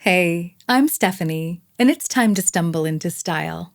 Hey, I'm Stephanie, and it's time to stumble into style.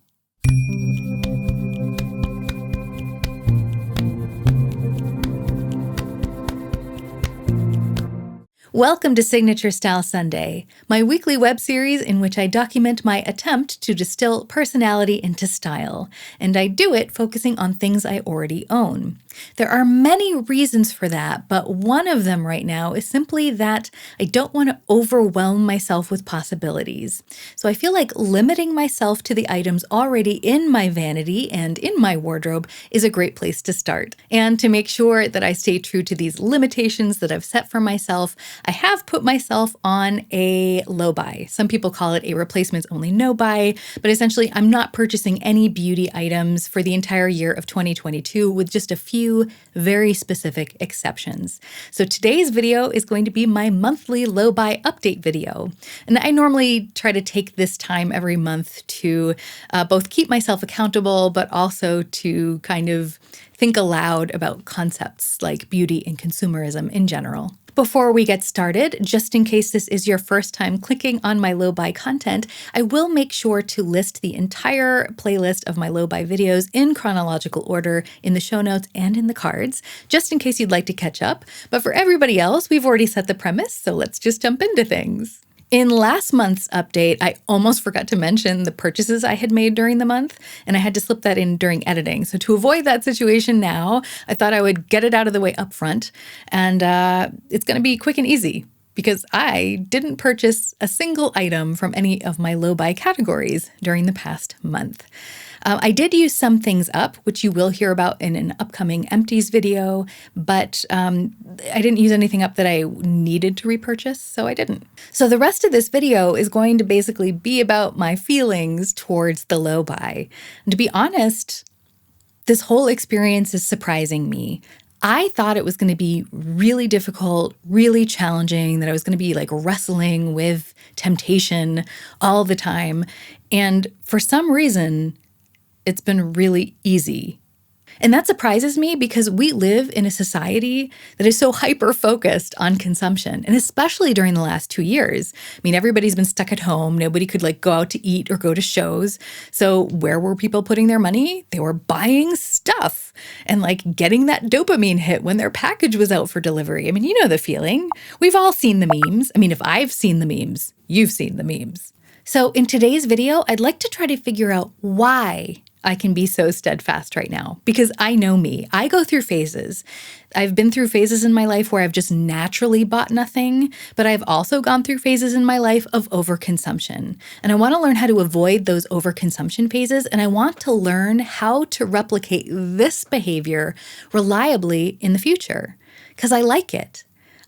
Welcome to Signature Style Sunday, my weekly web series in which I document my attempt to distill personality into style, and I do it focusing on things I already own. There are many reasons for that, but one of them right now is simply that I don't want to overwhelm myself with possibilities. So I feel like limiting myself to the items already in my vanity and in my wardrobe is a great place to start. And to make sure that I stay true to these limitations that I've set for myself, I have put myself on a low buy. Some people call it a replacements only no buy, but essentially I'm not purchasing any beauty items for the entire year of 2022 with just a few very specific exceptions. So today's video is going to be my monthly low buy update video. And I normally try to take this time every month to both keep myself accountable, but also to kind of think aloud about concepts like beauty and consumerism in general. Before we get started, just in case this is your first time clicking on my low buy content, I will make sure to list the entire playlist of my low buy videos in chronological order in the show notes and in the cards, just in case you'd like to catch up. But for everybody else, we've already set the premise, so let's just jump into things. In last month's update, I almost forgot to mention the purchases I had made during the month, and I had to slip that in during editing. So to avoid that situation now, I thought I would get it out of the way up front, and it's going to be quick and easy because I didn't purchase a single item from any of my low buy categories during the past month. I did use some things up, which you will hear about in an upcoming empties video, but I didn't use anything up that I needed to repurchase, so I didn't. So the rest of this video is going to basically be about my feelings towards the low buy. And to be honest, this whole experience is surprising me. I thought it was going to be really difficult, really challenging, that I was going to be like wrestling with temptation all the time. And for some reason, it's been really easy. And that surprises me because we live in a society that is so hyper-focused on consumption, and especially during the last 2 years. I mean, everybody's been stuck at home. Nobody could go out to eat or go to shows. So where were people putting their money? They were buying stuff and getting that dopamine hit when their package was out for delivery. I mean, you know the feeling. We've all seen the memes. I mean, if I've seen the memes, you've seen the memes. So in today's video, I'd like to try to figure out why I can be so steadfast right now, because I know me. I go through phases. I've been through phases in my life where I've just naturally bought nothing, but I've also gone through phases in my life of overconsumption. And I want to learn how to avoid those overconsumption phases, and I want to learn how to replicate this behavior reliably in the future, because I like it.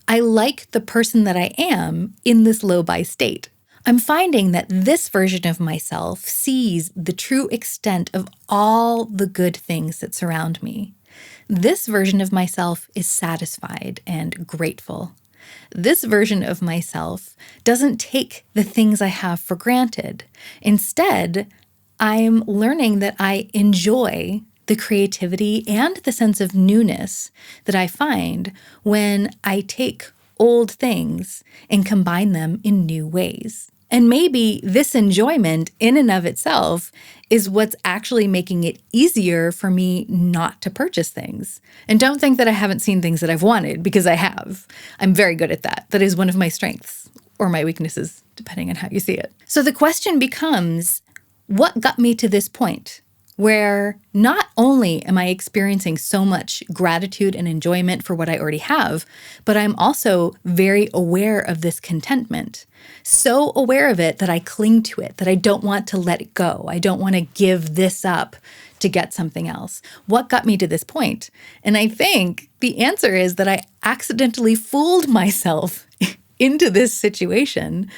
I like the person that I am in this low buy state. I'm finding that this version of myself sees the true extent of all the good things that surround me. This version of myself is satisfied and grateful. This version of myself doesn't take the things I have for granted. Instead, I'm learning that I enjoy the creativity and the sense of newness that I find when I take old things and combine them in new ways. And maybe this enjoyment in and of itself is what's actually making it easier for me not to purchase things. And don't think that I haven't seen things that I've wanted, because I have. I'm very good at that. That is one of my strengths, or my weaknesses, depending on how you see it. So the question becomes, what got me to this point where not only am I experiencing so much gratitude and enjoyment for what I already have, but I'm also very aware of this contentment. So aware of it that I cling to it, that I don't want to let it go. I don't want to give this up to get something else. What got me to this point? And I think the answer is that I accidentally fooled myself into this situation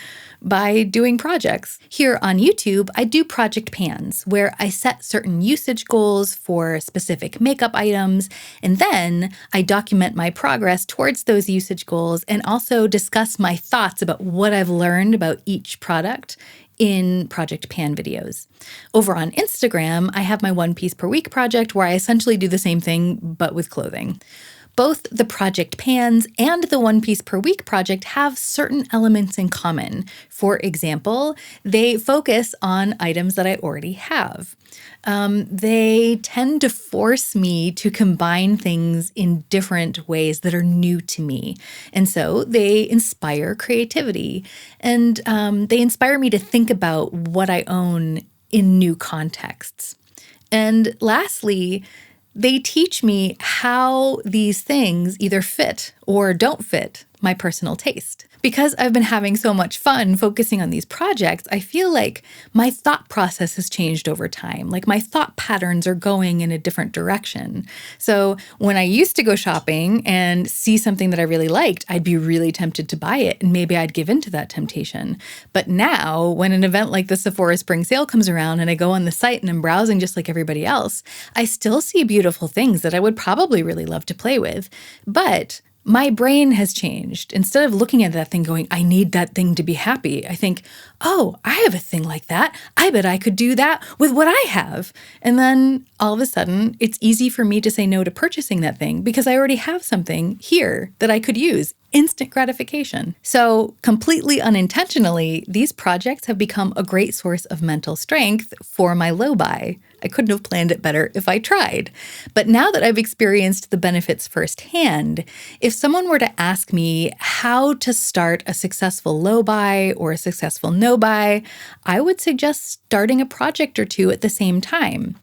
by doing projects. Here on YouTube, I do project pans where I set certain usage goals for specific makeup items, and then I document my progress towards those usage goals and also discuss my thoughts about what I've learned about each product in project pan videos. Over on Instagram, I have my 1 piece per week project where I essentially do the same thing but with clothing. Both the project pans and the 1 piece per week project have certain elements in common. For example, they focus on items that I already have. They tend to force me to combine things in different ways that are new to me. And so they inspire creativity, and they inspire me to think about what I own in new contexts. And lastly, they teach me how these things either fit or don't fit my personal taste. Because I've been having so much fun focusing on these projects, I feel like my thought process has changed over time. Like my thought patterns are going in a different direction. So when I used to go shopping and see something that I really liked, I'd be really tempted to buy it, and maybe I'd give in to that temptation. But now, when an event like the Sephora Spring Sale comes around and I go on the site and I'm browsing just like everybody else, I still see beautiful things that I would probably really love to play with. But my brain has changed. Instead of looking at that thing going, I need that thing to be happy, I think, oh, I have a thing like that. I bet I could do that with what I have. And then all of a sudden, it's easy for me to say no to purchasing that thing because I already have something here that I could use. Instant gratification. So completely unintentionally, these projects have become a great source of mental strength for my low buy. I couldn't have planned it better if I tried. But now that I've experienced the benefits firsthand, if someone were to ask me how to start a successful low buy or a successful no buy, I would suggest starting a project or two at the same time.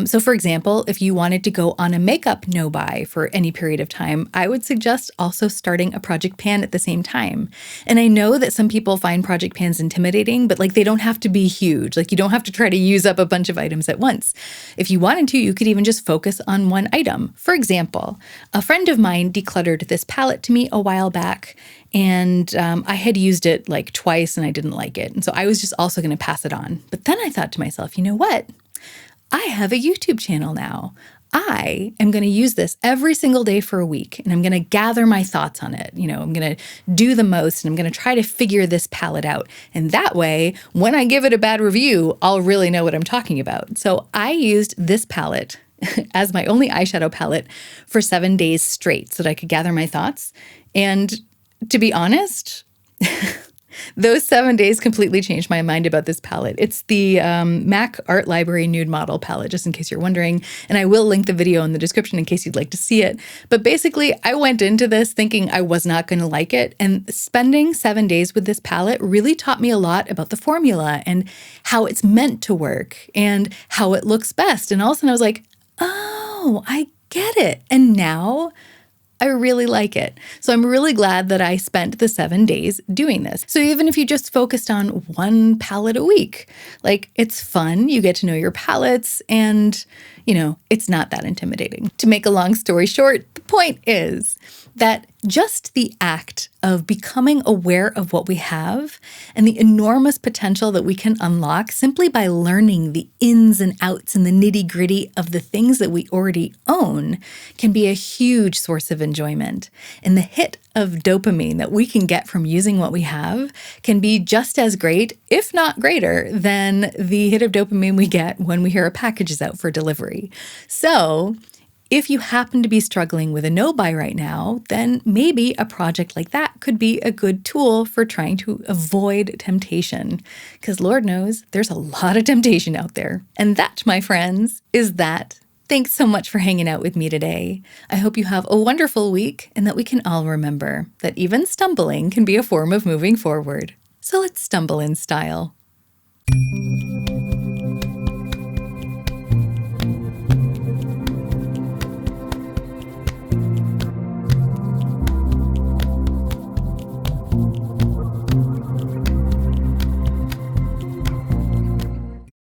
So for example, if you wanted to go on a makeup no buy for any period of time, I would suggest also starting a project pan at the same time. And I know that some people find project pans intimidating, but they don't have to be huge. You don't have to try to use up a bunch of items at once. If you wanted to, you could even just focus on one item. For example, a friend of mine decluttered this palette to me a while back, and I had used it twice and I didn't like it. And so I was just also going to pass it on. But then I thought to myself, you know what? I have a YouTube channel now. I am going to use this every single day for a week, and I'm going to gather my thoughts on it. I'm going to do the most, and I'm going to try to figure this palette out. And that way, when I give it a bad review, I'll really know what I'm talking about. So I used this palette as my only eyeshadow palette for 7 days straight so that I could gather my thoughts. And to be honest, those 7 days completely changed my mind about this palette. It's the MAC Art Library Nude Model palette, just in case you're wondering. And I will link the video in the description in case you'd like to see it. But basically, I went into this thinking I was not going to like it. And spending 7 days with this palette really taught me a lot about the formula and how it's meant to work and how it looks best. And all of a sudden I was like, oh, I get it. And now I really like it. So I'm really glad that I spent the 7 days doing this. So even if you just focused on one palette a week, it's fun. You get to know your palettes and, it's not that intimidating. To make a long story short, the point is that just the act of becoming aware of what we have and the enormous potential that we can unlock simply by learning the ins and outs and the nitty-gritty of the things that we already own can be a huge source of enjoyment. And the hit of dopamine that we can get from using what we have can be just as great, if not greater, than the hit of dopamine we get when we hear a package is out for delivery. So if you happen to be struggling with a no buy right now, then maybe a project like that could be a good tool for trying to avoid temptation. Because Lord knows there's a lot of temptation out there. And that, my friends, is that. Thanks so much for hanging out with me today. I hope you have a wonderful week and that we can all remember that even stumbling can be a form of moving forward. So let's stumble in style.